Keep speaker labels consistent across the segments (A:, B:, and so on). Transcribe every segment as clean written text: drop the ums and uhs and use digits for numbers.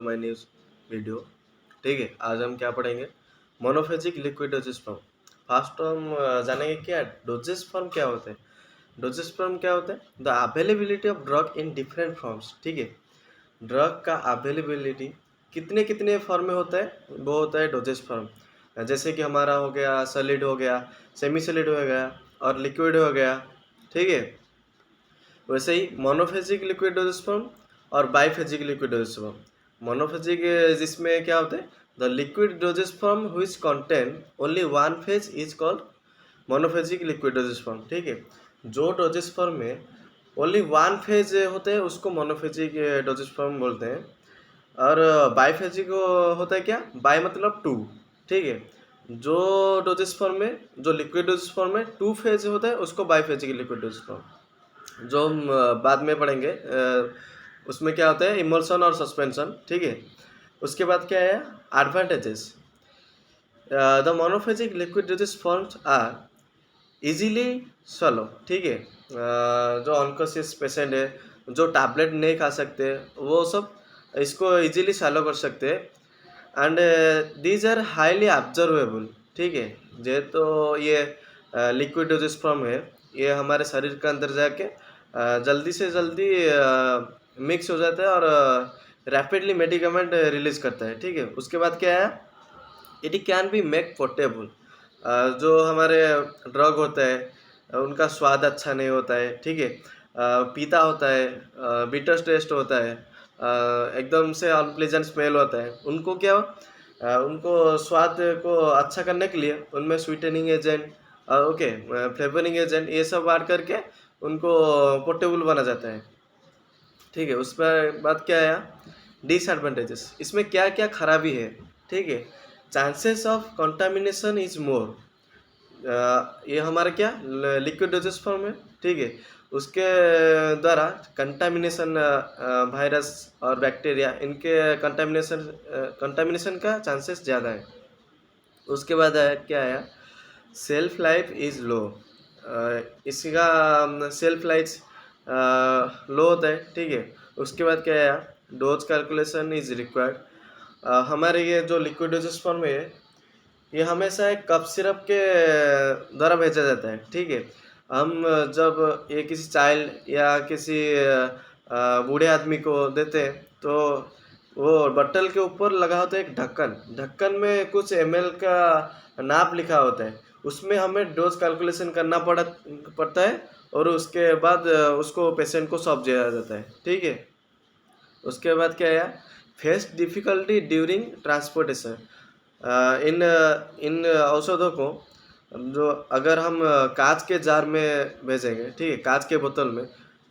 A: My news video. ठीक है, आज हम क्या पढ़ेंगे? Monophasic liquid dosage form. First हम जानेंगे क्या डोजेज फॉर्म क्या होते हैं। डोजेज फॉर्म क्या होते हैं? The availability of drug in different forms. ठीक है, ड्रग का अवेलेबिलिटी कितने कितने फॉर्म में होता है, वो होता है डोजेज फॉर्म। जैसे कि हमारा हो गया सॉलिड, हो गया सेमी सॉलिड, हो गया और लिक्विड हो गया। ठीक है, वैसे ही मोनोफेजिक लिक्विड डोजेज फॉर्म और बाइफेजिक लिक्विड डोजेज फॉर्म। मोनोफेजिक जिसमें क्या होता है, the liquid dosage form which contain only one phase is called monophasic liquid dosage form. ठीक है, जो डोजेज फॉर्म में ओनली वन फेज होते हैं उसको मोनोफेजिक डोजेज फॉर्म बोलते हैं। और बाइफेजिक होता है क्या, बाई मतलब टू। ठीक है, जो डोजेज फॉर्म में, जो लिक्विड डोजेज फॉर्म में टू फेज होता है उसको बाइफेजिक लिक्विड डोजेज फॉर्म। जो हम बाद में पढ़ेंगे उसमें क्या होता है, इमल्सन और सस्पेंशन। ठीक है, उसके बाद क्या है, advantages. The monophasic liquid dosage forms are easily swallow. ठीक है, जो अनकॉन्शियस पेशेंट है, जो टैबलेट नहीं खा सकते, वो सब इसको इजीली सॉलो कर सकते हैं। And these are highly observable. ठीक है, जेहेतु ये लिक्विड डोजेज फॉर्म है, ये हमारे शरीर के अंदर जाके जल्दी से जल्दी मिक्स हो जाता है और रैपिडली मेडिकामेंट रिलीज करता है। ठीक है, उसके बाद क्या है, it can be make portable. जो हमारे ड्रग होता है उनका स्वाद अच्छा नहीं होता है। ठीक है, पीता होता है, बिटर टेस्ट होता है, एकदम से अनप्लेजेंट स्मेल होता है। उनको क्या उनको स्वाद को अच्छा करने के लिए उनमें sweetening agent, okay, flavouring agent, ये सब ऐड करके उनको पोर्टेबल बना जाता है। ठीक है, उसमें बात क्या है, डिसएडवांटेजेस, इसमें क्या क्या खराबी है। ठीक है, chances of contamination is more. ये हमारा क्या लिक्विड डोजेज फॉर्म है। ठीक है, उसके द्वारा कंटामिनेशन, वायरस और बैक्टीरिया, इनके कंटामिनेशन का चांसेस ज़्यादा है। उसके बाद है क्या है, सेल्फ लाइफ इज़ लो। इसका सेल्फ लाइफ लो होता है। ठीक है, उसके बाद क्या है, डोज कैलकुलेशन इज रिक्वायर्ड। हमारे ये जो लिक्विड डोजेज फॉर्म है, ये हमेशा एक कप सिरप के द्वारा भेजा जाता है। ठीक है, हम जब ये किसी चाइल्ड या किसी बूढ़े आदमी को देते हैं तो वो बॉटल के ऊपर लगा होता है एक ढक्कन, ढक्कन में कुछ ml का नाप लिखा होता है। उसमें हमें डोज कैलकुलेशन करना पड़ता है और उसके बाद उसको पेशेंट को सौंप दिया जाता है। ठीक है, उसके बाद क्या है, फेस डिफ़िकल्टी ड्यूरिंग ट्रांसपोर्टेशन। इन इन औषधों को जो अगर हम कांच के जार में भेजेंगे, ठीक है, कांच के बोतल में,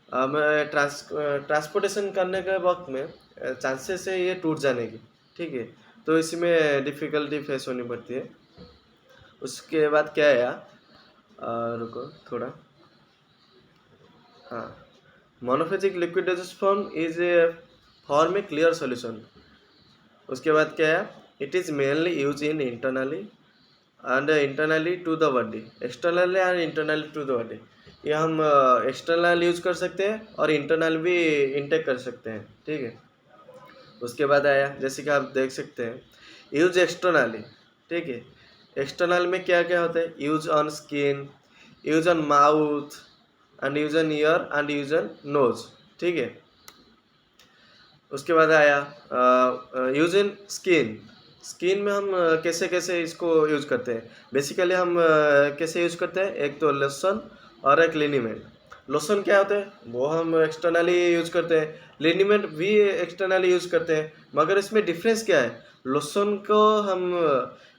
A: हमें ट्रांसपोर्टेशन करने के वक्त में चांसेस है ये टूट जाने की। ठीक है, तो इसमें डिफ़िकल्टी फेस होनी पड़ती है। उसके बाद क्या है यार, रुको थोड़ा, हाँ, monophasic liquid dosage form is a form a clear solution. उसके बाद क्या है, it is mainly use in internally and internally to the body, externally and internally to the body. ये हम एक्सटर्नल यूज कर सकते हैं और इंटरनल भी इंटेक कर सकते हैं। ठीक है, उसके बाद आया, जैसे कि आप देख सकते हैं, यूज एक्सटर्नली। ठीक है, एक्सटर्नल में क्या क्या होता है, use on skin, use on mouth and use on ear and use on nose. ठीक है, उसके बाद आया यूज इन स्किन। स्किन में हम कैसे कैसे इसको यूज करते हैं, बेसिकली हम कैसे यूज करते हैं, एक तो लोशन और एक लिनीमेंट। लोशन क्या होता है, वो हम एक्सटर्नली यूज करते हैं, लिनीमेंट भी एक्सटर्नली यूज करते हैं, मगर इसमें डिफरेंस क्या है, लोशन को हम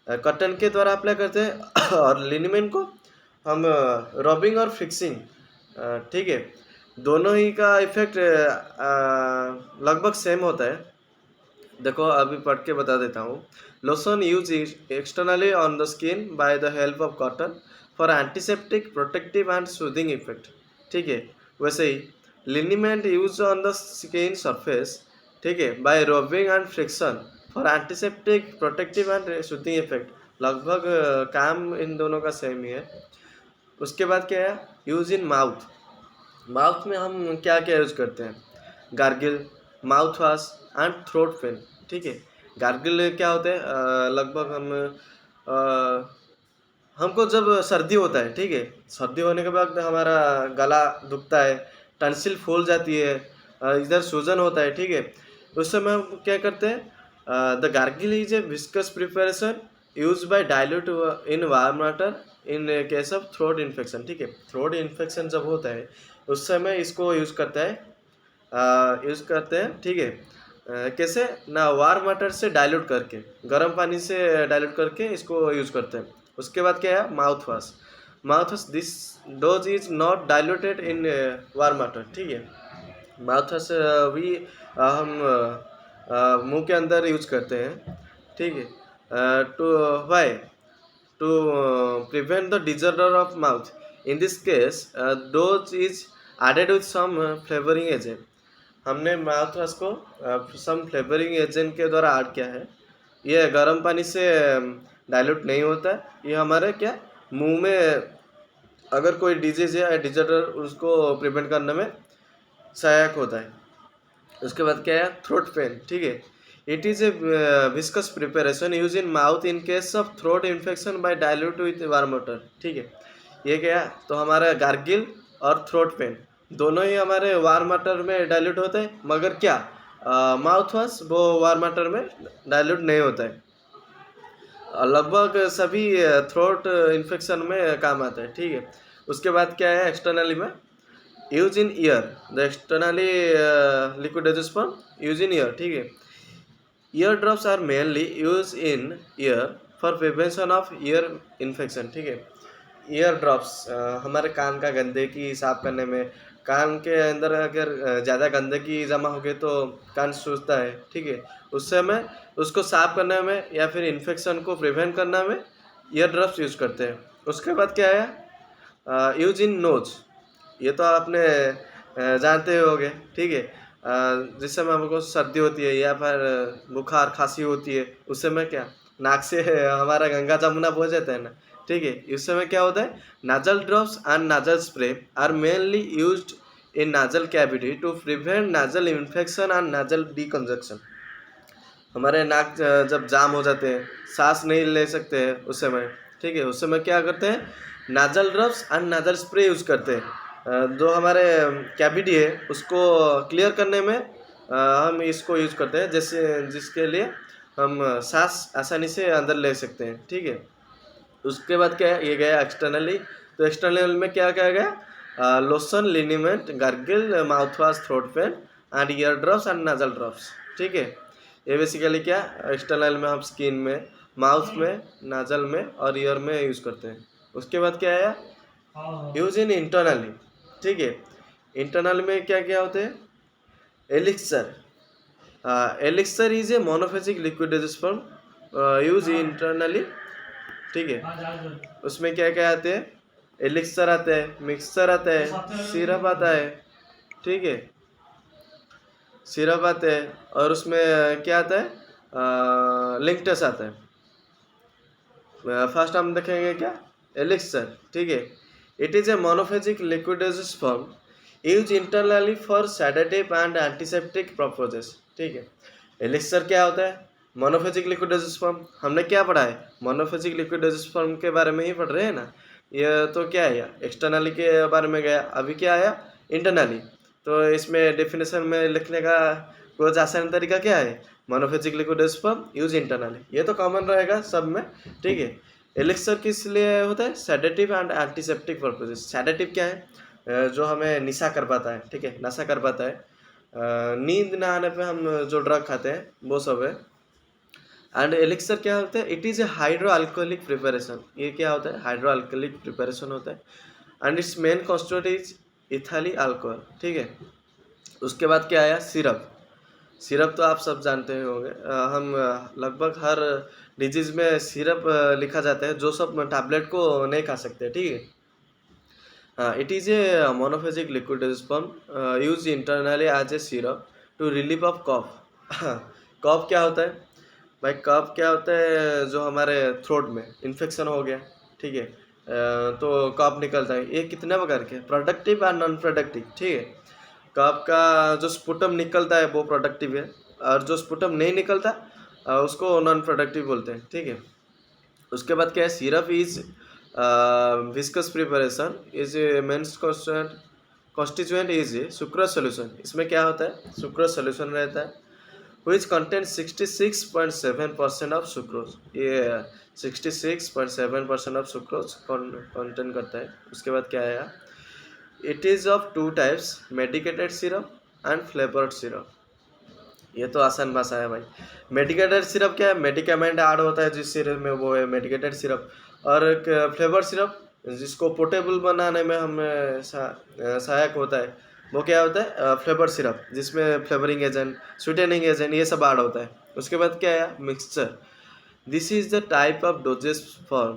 A: कॉटन के द्वारा अप्लाई करते हैं और लिनीमेंट को हम रबिंग और फिक्सिंग। ठीक है, दोनों ही का इफेक्ट लगभग सेम होता है। देखो अभी पढ़ के बता देता हूँ। Lotion use externally on the skin by the help of cotton for antiseptic, protective and soothing effect. ठीक है, वैसे ही liniment use on the skin surface, ठीक है, by rubbing and friction for antiseptic, protective and soothing effect. लगभग काम इन दोनों का सेम ही है। उसके बाद क्या है, यूज इन माउथ। माउथ में हम क्या क्या यूज करते हैं, gargle, mouth wash and throat pen. ठीक है। गार्गिल क्या होते हैं, लगभग हमको जब सर्दी होता है, ठीक है, सर्दी होने के बाद हमारा गला दुखता है, टंसिल फूल जाती है, इधर सूजन होता है, ठीक है, उस समय हम क्या करते हैं, the gargle is a viscous preparation use by dilute in warm water in case of throat infection, ठीक है। थ्रोट इन्फेक्शन जब होता है उस समय इसको यूज़ करते हैं, ठीक है। कैसे ना, वार्म वाटर से डाइल्यूट करके, गर्म पानी से डाइल्यूट करके इसको यूज़ करते हैं। उसके बाद क्या है, mouth wash. Mouth wash, this dose is not diluted in warm water, ठीक है। माउथ वॉश भी हम मुंह के अंदर यूज करते हैं, ठीक है। To why to prevent the disorder of mouth. In this case, dose is added with some flavoring agent. हमने माउथ वॉश को सम फ्लेवरिंग एजेंट के द्वारा ऐड किया है। ये गर्म पानी से डाइल्यूट नहीं होता है। ये हमारे क्या मुंह में अगर कोई डिजीज या डिजॉर्डर उसको प्रिवेंट करने में सहायक होता है। उसके बाद क्या है, थ्रोट पेन, ठीक है। It is a viscous preparation use in mouth in case of throat infection by dilute with warm water, ठीक है। ये क्या है, तो हमारा गार्गिल और थ्रोट पेन दोनों ही हमारे वार्म वाटर में डाइल्यूट होते हैं, मगर क्या माउथ वॉश वो वार्म वाटर में डाइल्यूट नहीं होता है। लगभग सभी थ्रोट इन्फेक्शन में काम आता है, ठीक है। उसके बाद क्या है, एक्सटर्नली में use in ear, the externally liquid dosage form use in ear, ठीक है। Ear drops are mainly use in ear for prevention of ear infection, ठीक है। ईयर ड्रॉप्स हमारे कान का गंदगी साफ करने में, कान के अंदर अगर ज़्यादा गंदगी जमा हो गई तो कान सूजता है, ठीक है। उस समय उसको साफ करने में या फिर इन्फेक्शन को प्रिवेंट करने में ईयर ड्रॉप्स यूज करते हैं। उसके बाद क्या है, यूज इन नोज। ये तो आपने जानते होंगे, ठीक है। जिस समय हमको सर्दी होती है या फिर बुखार खांसी होती है, उस समय क्या नाक से हमारा गंगा जमुना बह जाता है ना, ठीक है। इस समय क्या होता है, nasal drops and nasal spray are mainly used in nasal cavity to prevent nasal infection and nasal decongestion. हमारे नाक जब जाम हो जाते हैं, सांस नहीं ले सकते हैं उस समय, ठीक है, उस समय क्या करते हैं, नाजल drops and nasal spray use करते हैं। जो हमारे कैविटी है उसको क्लियर करने में हम इसको यूज़ करते हैं, जैसे जिसके लिए हम सांस आसानी से अंदर ले सकते हैं, ठीक है। उसके बाद क्या है, ये गया एक्सटर्नली। तो एक्सटर्नल में क्या क्या गया, lotion, liniment, gargle, mouth wash, throat paint and ear drops and nasal drops, ठीक है। ये बेसिकली क्या, एक्सटर्नल में हम स्किन में, माउथ में, नाजल में और ईयर में यूज़ करते हैं। उसके बाद क्या है, यूज इन इंटरनली, ठीक है। इंटरनल में क्या क्या होते हैं, elixir. Elixir is a monophasic liquid dosage form use internally, ठीक है। उसमें क्या क्या आते हैं, एलिक्सर आता है, मिक्सचर आता है, सिरप आता है, ठीक है, सिरप आते हैं। और उसमें क्या आता है, लिंक्टस आता है। फर्स्ट हम देखेंगे क्या, एलिक्सर, ठीक है। It is a monophasic liquid dosage form use internally for sedative and antiseptic purposes, ठीक है। एलिक्सर क्या होता है, मोनोफेजिक लिक्विड एजिस्पर्म। हमने क्या पढ़ा है, मोनोफेजिक लिक्विड एजिस्पर्म के बारे में ही पढ़ रहे हैं ना। ये तो क्या है, एक्सटर्नली के बारे में गया, अभी क्या आया, इंटरनली। तो इसमें डेफिनेशन में लिखने का कुछ आसान तरीका क्या है, monophasic liquid dosage form use internally, ये तो कॉमन रहेगा सब में, ठीक है। एलिक्सर किस लिए होता है, sedative and antiseptic purposes. Sedative क्या है, जो हमें निशा कर पाता है, ठीक है, नशा कर पाता है, नींद ना आने पे हम जो ड्रग खाते हैं वो सब है। एंड एलिक्सर क्या होता है, it is A hydro alcoholic preparation. ये क्या होता है, हाइड्रो अल्कोहलिक प्रिपरेशन होता है and it's main constituent is ethyl alcohol, ठीक है। उसके बाद क्या आया, सिरप। सिरप तो आप सब जानते होंगे, हम लगभग हर डिजीज़ में सिरप लिखा जाता है, जो सब टैबलेट को नहीं खा सकते, ठीक है। It is a monophasic liquid dosage form use internally as a syrup to relief of cough. Cough क्या होता है भाई, कफ क्या होता है, जो हमारे थ्रोट में इन्फेक्शन हो गया, ठीक है, तो कफ निकलता है। ये कितने प्रकार के, प्रोडक्टिव और नॉन प्रोडक्टिव, ठीक है। कफ का जो स्पुटम निकलता है वो प्रोडक्टिव है, और जो स्पुटम नहीं निकलता उसको नॉन प्रोडक्टिव बोलते हैं, ठीक है। उसके बाद क्या है, syrup is viscous preparation is mains constituent is sucrose solution. इसमें क्या होता है, सुक्रोज सोल्यूशन रहता है which contains 66.7% ऑफ सुक्रोज। ये 66.7% ऑफ सुक्रोज कंटेन करता है। उसके बाद क्या आया, it is of two types, medicated syrup and flavoured syrup. ये तो आसान भाषा है भाई। मेडिकेटेड सिरप क्या है, मेडिकामेंट ऐड होता है जिस सिरप में, वो है मेडिकेटेड सिरप। और एक फ्लेवर सिरप जिसको पोर्टेबल बनाने में हमें सहायक होता है, वो क्या होता है, फ्लेवर सिरप, जिसमें फ्लेवरिंग एजेंट, स्वीटनिंग एजेंट ये सब ऐड होता है। उसके बाद क्या है, mixture. This is the type of dosage form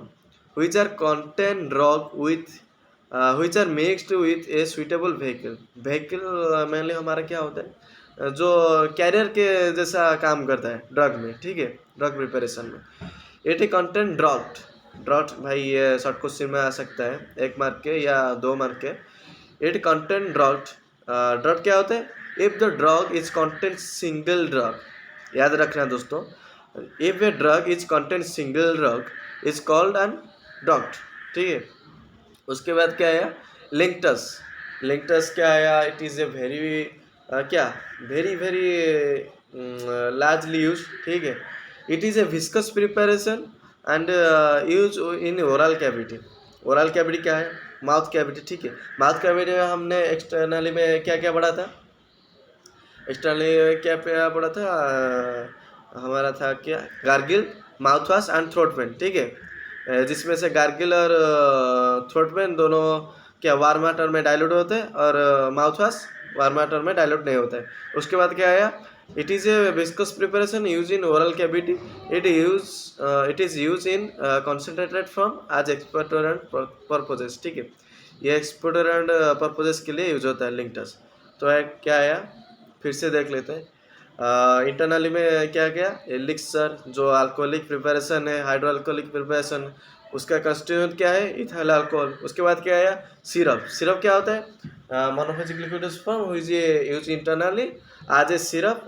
A: which are contain drug with which are mixed with a suitable vehicle। vehicle mainly हमारा क्या होता है, जो कैरियर के जैसा काम करता है ड्रग में, ठीक है, ड्रग प्रिपरेशन में। इट कंटेंट ड्रग, ड्रग भाई ये शॉर्ट क्वेश्चन में आ सकता है, 1 मार्क के या 2 मार्क के। इट कंटेंट ड्रग, ड्रग क्या होता है, if the drug is content single drug, याद रखना दोस्तों, if a drug is content single drug is called an drug, ठीक है। उसके बाद क्या आया, लिंक्टस। लिंक्टस क्या आया, इट इज़ ए वेरी क्या वेरी वेरी लार्जली यूज, ठीक है। It is a viscous preparation and use in oral cavity. Oral cavity क्या है, माउथ कैविटी, ठीक है। माउथ कैविटी में हमने एक्सटर्नली में क्या क्या पढ़ा था, एक्सटर्नली क्या क्या पढ़ा था, हमारा था क्या, gargle, mouth wash and throat pen, ठीक है। जिसमें से गार्गिल और थ्रोट पेन दोनों क्या वार्म वाटर में डाइल्यूट होते हैं, और माउथ वॉश वार्म वाटर में डाइल्यूट नहीं होता है। उसके बाद क्या आया, it is a viscous preparation use in oral cavity. It is use in concentrated from as expectorant purposes, ठीक है। ये एक्सपोर्टेंट पर्पजेस के लिए यूज होता है लिंक्टस। तो क्या आया, फिर से देख लेते हैं। इंटरनली में क्या क्या, एलिक्सर जो अल्कोहलिक प्रिपरेशन है, हाइड्रो अल्कोहलिक प्रिपरेशन, उसका कंस्टिट्यूएंट क्या है, इथाइल अल्कोहल। उसके बाद क्या आया, सिरप। सिरप क्या होता है, monophasic liquids form which use internally as a syrup,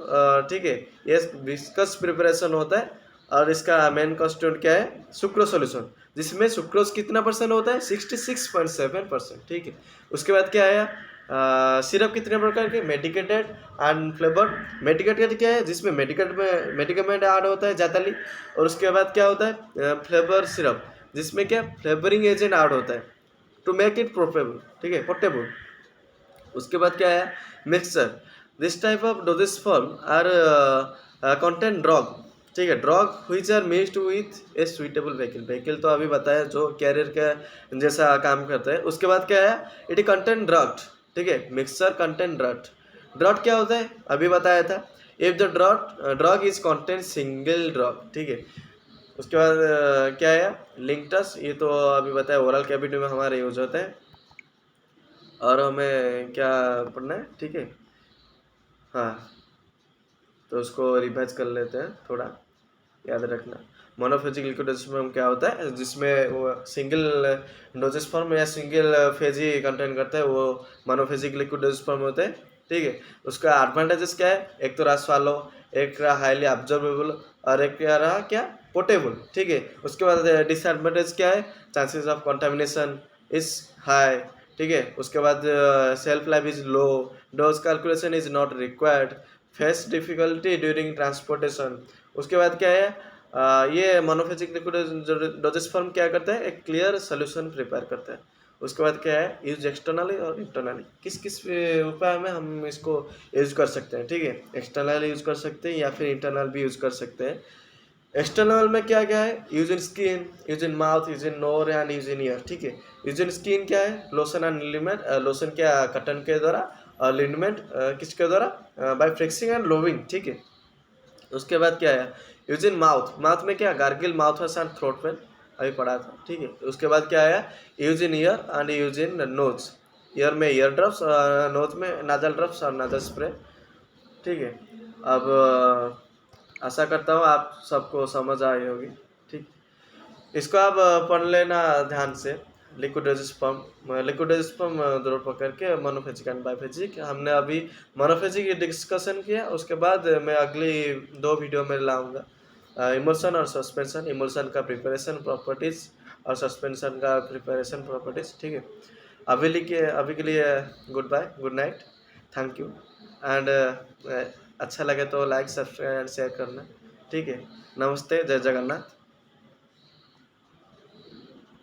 A: ठीक है। ये विस्कस प्रिपरेशन होता है और इसका मेन कंस्टिट्यूएंट क्या है, सुक्रोज सॉल्यूशन, जिसमें सुक्रोज कितना परसेंट होता है, 66.7%, ठीक है। उसके बाद क्या आया, सिरप कितने प्रकार के, मेडिकेटेड एंड फ्लेवर्ड। मेडिकेटेड क्या है, जिसमें मेडिकामेंट ऐड होता है जाताली। और उसके बाद क्या होता है, फ्लेवर सिरप, जिसमें क्या फ्लेवरिंग एजेंट ऐड होता है टू मेक इट पोर्टेबल, ठीक है, पोर्टेबल। उसके बाद क्या है, mixture. This type of dosage form are content drug, ठीक है, drug which are mixed with a suitable vehicle. Vehicle तो अभी बताया जो कैरियर का जैसा काम करता है। उसके बाद क्या है, इट कंटेंट ड्रग, ठीक है, मिक्सचर कंटेंट ड्रग। ड्रग क्या होता है, अभी बताया था, if the drug is content single drug, ठीक है। उसके बाद क्या है, लिंक्टस, ये तो अभी बताया, ओरल कैविटी में हमारे यूज होता है। और हमें क्या पढ़ना है, ठीक है, हाँ, तो उसको रिवाइज कर लेते हैं थोड़ा, याद रखना। मोनोफेजिक लिक्विड फॉर्म क्या होता है, जिसमें वो सिंगल डोजेस फॉर्म या सिंगल फेज ही कंटेन करता है, वो मोनोफेजिक लिक्विड फॉर्म होते हैं, ठीक है। उसका एडवांटेजेस क्या है, एक तो रहा स्वालो, एक रहा हाईली ऑब्जर्वेबल, और एक रहा क्या, पोर्टेबल, ठीक है। उसके बाद डिसएडवांटेज क्या है, chances of contamination is high, ठीक है। उसके बाद self life is low, dose calculation is not required, face difficulty during transportation. उसके बाद क्या है, ये मोनोफेजिक लिक्विड डोजेस फॉर्म क्या करता है, एक क्लियर सोल्यूशन प्रिपेयर करता है। उसके बाद क्या है, यूज एक्सटर्नली और इंटरनली, किस किस उपाय में हम इसको यूज कर सकते हैं, ठीक है। एक्सटर्नल यूज कर सकते हैं या फिर इंटरनल भी यूज कर सकते हैं। एक्सटर्नल में क्या क्या है, use in skin, use in mouth, use in NOR and use in ear, ठीक है। यूज इन स्किन क्या है, लोशन एंड लिनमेंट, लोशन क्या कटन के द्वारा, और लिनमेंट किसके द्वारा, बाय फ्लेक्सिंग एंड लोविंग, ठीक है। उसके बाद क्या है, यूज इन माउथ, माउथ में क्या, gargle, mouth wash and throat pen, अभी पढ़ा था, ठीक है। उसके बाद क्या आया, use in year and use in knows, year में ईयर ड्रॉप्स, नोज में नाजल ड्रॉप्स और नाजल स्प्रे, ठीक है। अब आशा करता हूँ आप सबको समझ आई होगी, ठीक। इसको आप पढ़ लेना ध्यान से। लिक्विडोजिस स्पर्म दो प्रकार के मोनोफेजिक एंड बाइफेजिक। हमने अभी मोनोफेजिक डिस्कशन किया, उसके बाद मैं अगली 2 वीडियो में लाऊंगा इमल्शन और सस्पेंशन, इमल्शन का प्रिपरेशन प्रॉपर्टीज और सस्पेंशन का प्रिपरेशन प्रॉपर्टीज। ठीक है, अभी के लिए goodbye, good night, thank you and अच्छा लगे तो लाइक सब्सक्राइब एंड शेयर करना। ठीक है, नमस्ते, जय जगन्नाथ।